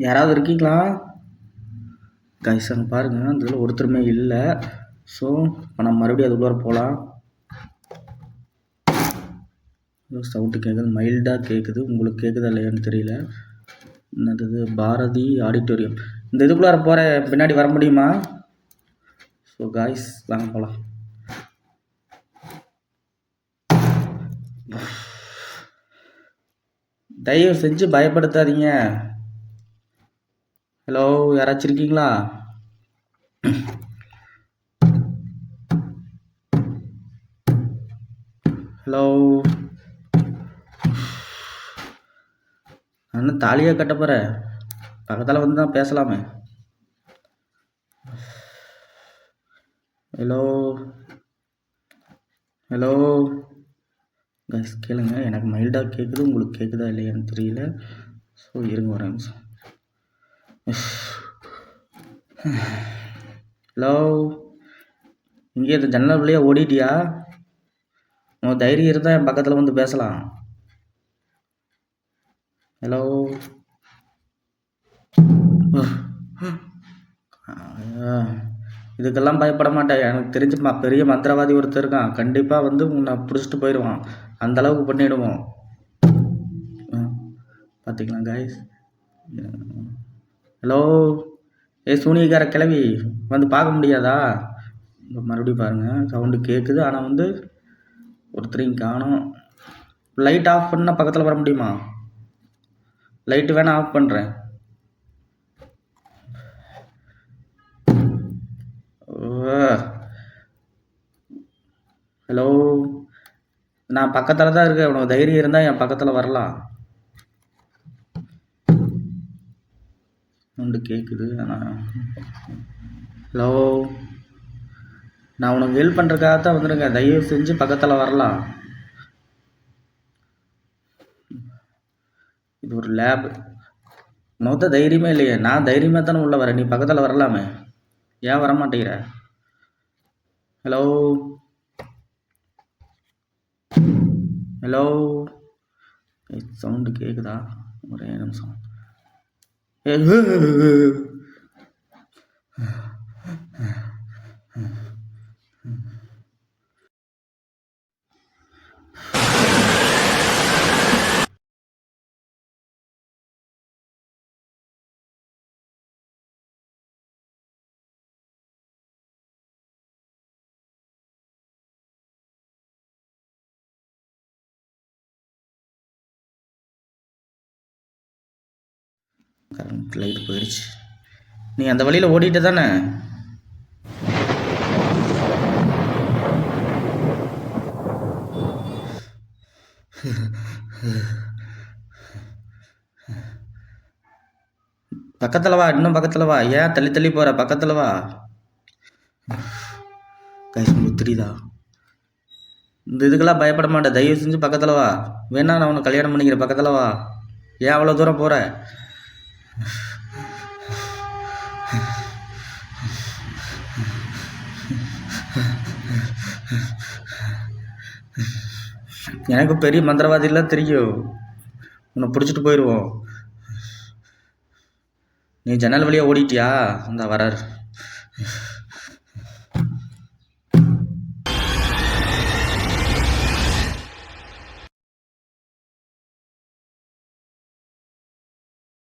யாராவது இருக்கீங்களா கைஸ்? அங்கே பாருங்கள், அந்த இதில் ஒருத்தருமே இல்லை. ஸோ இப்போ நம்ம மறுபடியும் அதுக்குள்ளே போகலாம். சவுண்டு கேட்குது, மைல்டாக கேட்குது. உங்களுக்கு கேட்குதா இல்லையான்னு தெரியல. என்னது பாரதி ஆடிட்டோரியம். இந்த இதுக்குள்ளார போகிற பின்னாடி வர முடியுமா? ஸோ காய்ஸ் வாங்க போகலாம். தயவு செஞ்சு பயப்படுத்தாதீங்க. ஹலோ, யாராச்சும் இருக்கீங்களா? ஹலோ, நான் தாலியாக கட்ட போகிறேன். பக்கத்தில் வந்து தான் பேசலாமே. ஹலோ ஹலோ கைஸ் கேளுங்க, எனக்கு மைல்டாக கேட்குது. உங்களுக்கு கேட்குதா இல்லையான்னு தெரியல. ஸோ இருங்க ஒரு நிமிஷம். ஹலோ, இங்கே இந்த ஜன்னல் வழியாக ஓடிட்டியா? உன் தைரியம் இருந்தால் என் பக்கத்தில் வந்து பேசலாம். ஹலோ, இதுக்கெல்லாம் பயப்பட மாட்டேன். எனக்கு தெரிஞ்சு பெரிய மந்திரவாதி ஒருத்தர் இருக்கான். கண்டிப்பாக வந்து உன்னை பிடிச்சிட்டு போயிடுவான். அந்தளவுக்கு பண்ணிவிடுவோம். பார்த்திங்களா காய்ஸ்? ஹலோ, சூனியக்கார கிளவி வந்து பார்க்க முடியாதா? மறுபடியும் பாருங்கள், சவுண்டு கேட்குது. ஆனால் வந்து ஒருத்தரையும் காணோம். லைட் ஆஃப் பண்ணால் பக்கத்தில் வர முடியுமா? லைட்டு வேணால் ஆஃப் பண்ணுறேன். ஹலோ, நான் பக்கத்தில் தான் இருக்கேன். உனக்கு தைரியம் இருந்தால் என் பக்கத்தில் வரலாம். சவுண்டு கேட்குது. ஆனால் ஹலோ, நான் உனக்கு ஹெல்ப் பண்ணுறதுக்காக தான் வந்துடுங்க. தயவு செஞ்சு பக்கத்தில் வரலாம். இது ஒரு லேப். உனக்கு தான் தைரியமே இல்லையே. நான் தைரியமாக தானே உள்ளே வரேன். நீ பக்கத்தில் வரலாமே, ஏன் வர மாட்டேங்கிற? ஹலோ ஹலோ, சவுண்டு கேட்குதா? ஒரே நிமிஷம். கரண்ட் லைட் போயிடுச்சு. நீ அந்த வழியில் ஓடிட்டு தானே? பக்கத்தில் வா, இன்னும் பக்கத்தில் வா. ஏன் தள்ளி தள்ளி போகிற? பக்கத்தில் வா. கைஸ் உங்களுக்கு தெரியுதா? இந்த இதுக்கெல்லாம் பயப்பட மாட்டேன். தயவு செஞ்சு பக்கத்தில் வா. வேணா நான் உனக்கு கல்யாணம் பண்ணிக்கிற. பக்கத்தில் வா. ஏன் அவ்வளோ தூரம் போகிற? எனக்கு பெரிய மந்திரவாதிலாம் தெரியும். உன்னை பிடிச்சிட்டு போயிடுவோம். நீ ஜன்னல் வழியாக ஓடிட்டியா? இந்த வராரு.